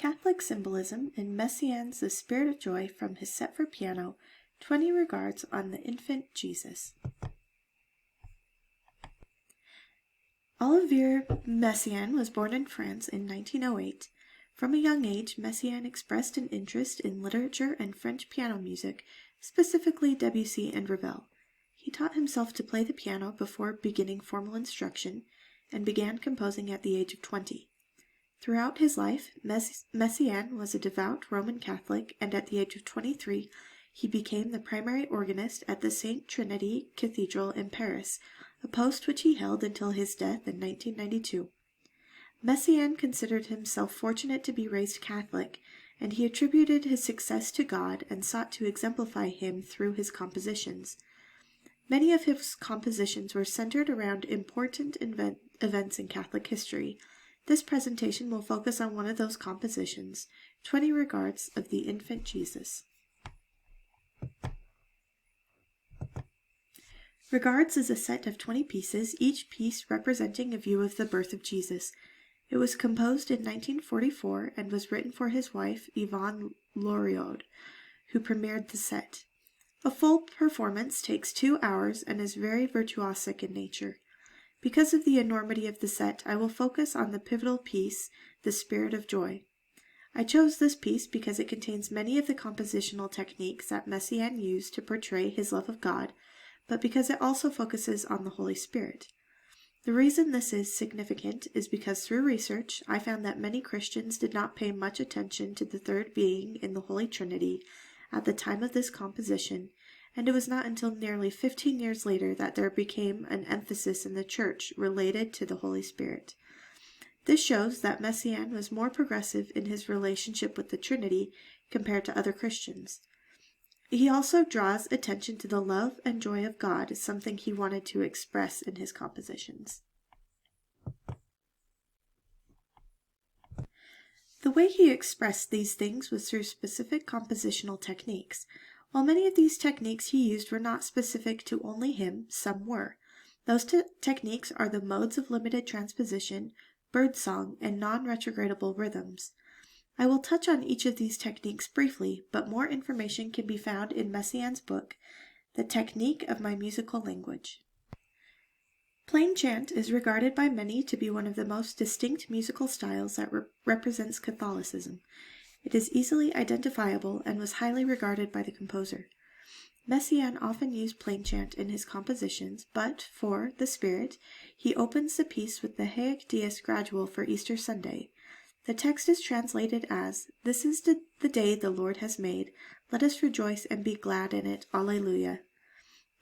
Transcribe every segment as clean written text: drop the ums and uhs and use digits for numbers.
Catholic Symbolism in Messiaen's The Spirit of Joy from his set for piano, 20 Regards on the Infant Jesus. Olivier Messiaen was born in France in 1908. From a young age, Messiaen expressed an interest in literature and French piano music, specifically Debussy and Ravel. He taught himself to play the piano before beginning formal instruction, and began composing at the age of 20. Throughout his life, Messiaen was a devout Roman Catholic, and at the age of 23, he became the primary organist at the Saint Trinity Cathedral in Paris, a post which he held until his death in 1992. Messiaen considered himself fortunate to be raised Catholic, and he attributed his success to God and sought to exemplify him through his compositions. Many of his compositions were centered around important events in Catholic history. This presentation will focus on one of those compositions, 20 Regards of the Infant Jesus. Regards is a set of 20 pieces, each piece representing a view of the birth of Jesus. It was composed in 1944 and was written for his wife, Yvonne Loriod, who premiered the set. A full performance takes 2 hours and is very virtuosic in nature. Because of the enormity of the set, I will focus on the pivotal piece, The Spirit of Joy. I chose this piece because it contains many of the compositional techniques that Messiaen used to portray his love of God, but because it also focuses on the Holy Spirit. The reason this is significant is because through research, I found that many Christians did not pay much attention to the third being in the Holy Trinity at the time of this composition, and it was not until nearly 15 years later that there became an emphasis in the Church related to the Holy Spirit. This shows that Messiaen was more progressive in his relationship with the Trinity compared to other Christians. He also draws attention to the love and joy of God as something he wanted to express in his compositions. The way he expressed these things was through specific compositional techniques. While many of these techniques he used were not specific to only him, some were. Those techniques are the modes of limited transposition, birdsong, and non-retrogradable rhythms. I will touch on each of these techniques briefly, but more information can be found in Messiaen's book, The Technique of My Musical Language. Plain chant is regarded by many to be one of the most distinct musical styles that represents Catholicism. It is easily identifiable and was highly regarded by the composer. Messiaen often used plain chant in his compositions, but for The Spirit, he opens the piece with the Haec Dies Gradual for Easter Sunday. The text is translated as, "This is the day the Lord has made. Let us rejoice and be glad in it. Alleluia."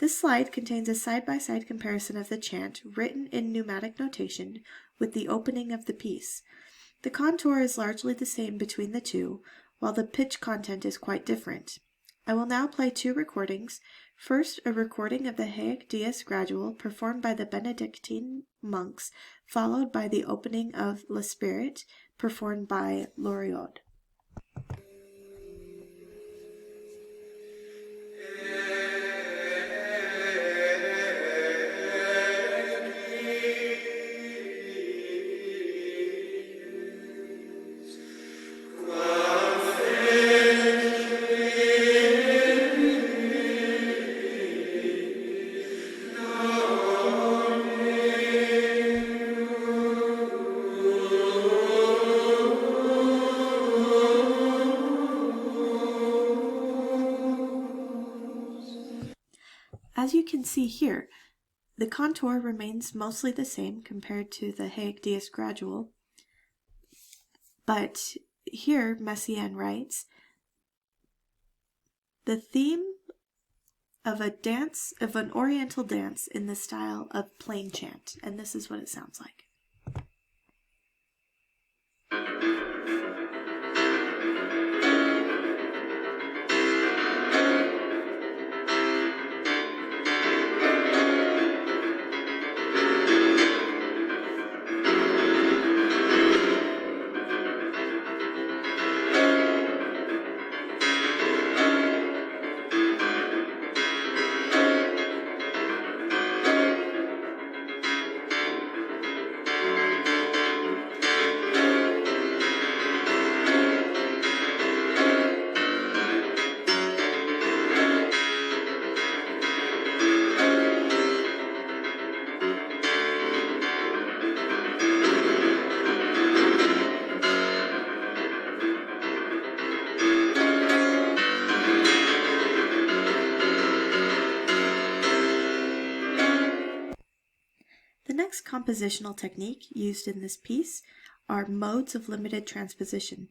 This slide contains a side-by-side comparison of the chant, written in pneumatic notation, with the opening of the piece. The contour is largely the same between the two, while the pitch content is quite different. I will now play 2 recordings. First, a recording of the Haec Dies Gradual performed by the Benedictine monks, followed by the opening of Le Spirit, performed by Loriod. As you can see here, the contour remains mostly the same compared to the Haec Dies Gradual, but here Messiaen writes, "The theme of an Oriental dance in the style of plain chant," and this is what it sounds like. compositional technique used in this piece are modes of limited transposition.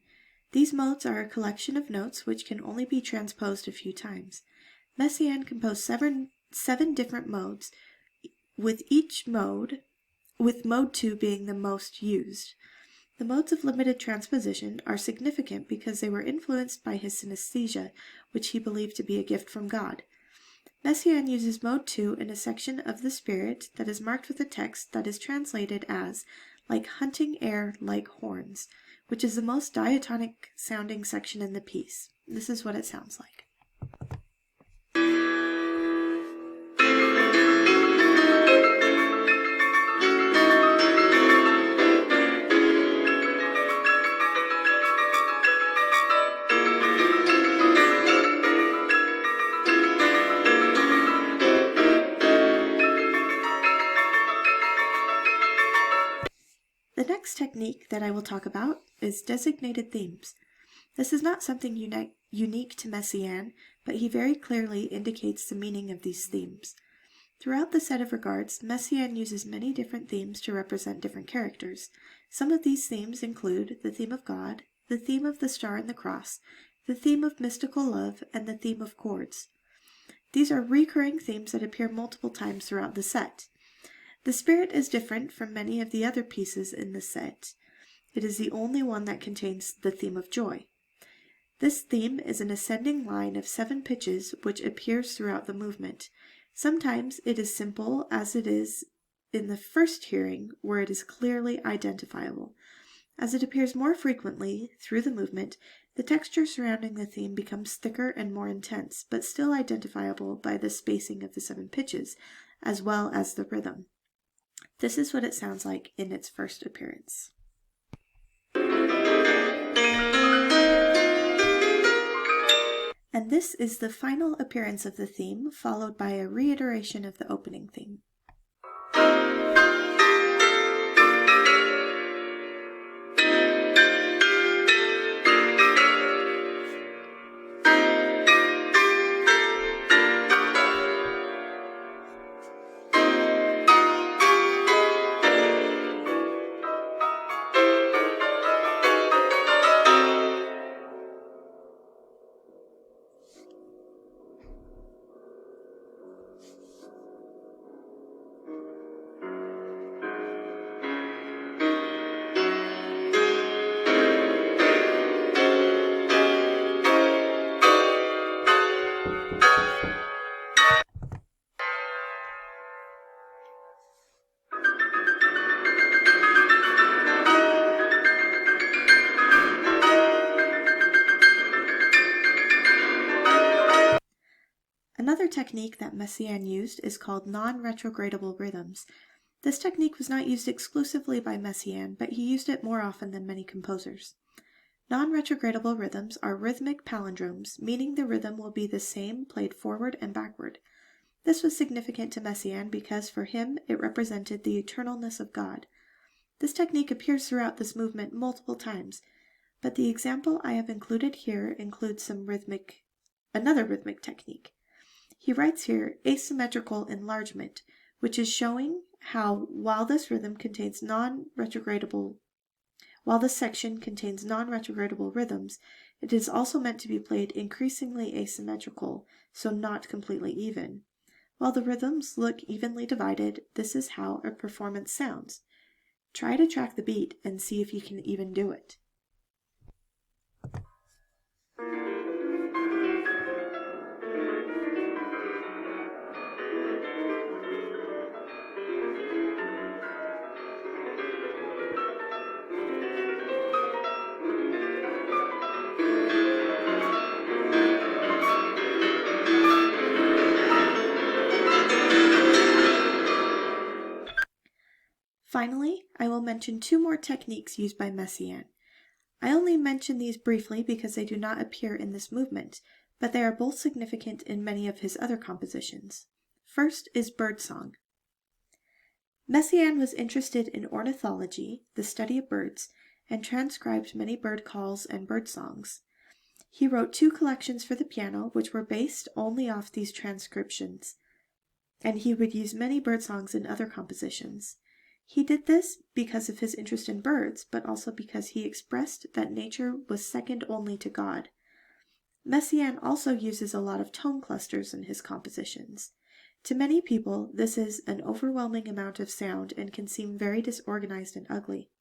These modes are a collection of notes which can only be transposed a few times. Messiaen composed seven different modes, with mode 2 being the most used. The modes of limited transposition are significant because they were influenced by his synesthesia, which he believed to be a gift from God. Messiaen uses mode 2 in a section of the spirit that is marked with a text that is translated as "like hunting air like horns," which is the most diatonic sounding section in the piece. This is what it sounds like. The next technique that I will talk about is designated themes. This is not something unique to Messiaen, but he very clearly indicates the meaning of these themes. Throughout the set of regards, Messiaen uses many different themes to represent different characters. Some of these themes include the theme of God, the theme of the star and the cross, the theme of mystical love, and the theme of chords. These are recurring themes that appear multiple times throughout the set. The spirit is different from many of the other pieces in the set. It is the only one that contains the theme of joy. This theme is an ascending line of 7 pitches which appears throughout the movement. Sometimes it is simple, as it is in the first hearing, where it is clearly identifiable. As it appears more frequently through the movement, the texture surrounding the theme becomes thicker and more intense, but still identifiable by the spacing of the 7 pitches, as well as the rhythm. This is what it sounds like in its first appearance. And this is the final appearance of the theme, followed by a reiteration of the opening theme. Another technique that Messiaen used is called non-retrogradable rhythms. This technique was not used exclusively by Messiaen, but he used it more often than many composers. Non-retrogradable rhythms are rhythmic palindromes, meaning the rhythm will be the same played forward and backward. This was significant to Messiaen because for him it represented the eternalness of God. This technique appears throughout this movement multiple times, but the example I have included here includes another rhythmic technique. He writes here asymmetrical enlargement, which is showing how while this section contains non-retrogradable rhythms, it is also meant to be played increasingly asymmetrical, so not completely even. While the rhythms look evenly divided, this is how a performance sounds. Try to track the beat and see if you can even do it. Finally, I will mention 2 more techniques used by Messiaen. I only mention these briefly because they do not appear in this movement, but they are both significant in many of his other compositions. First is birdsong. Messiaen was interested in ornithology, the study of birds, and transcribed many bird calls and bird songs. He wrote 2 collections for the piano which were based only off these transcriptions, and he would use many bird songs in other compositions. He did this because of his interest in birds, but also because he expressed that nature was second only to God. Messiaen also uses a lot of tone clusters in his compositions. To many people, this is an overwhelming amount of sound and can seem very disorganized and ugly.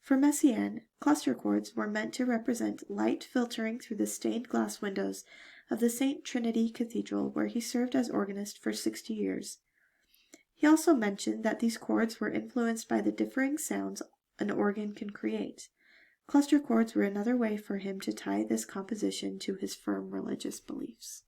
For Messiaen, cluster chords were meant to represent light filtering through the stained glass windows of the St. Trinity Cathedral, where he served as organist for 60 years. He also mentioned that these chords were influenced by the differing sounds an organ can create. Cluster chords were another way for him to tie this composition to his firm religious beliefs.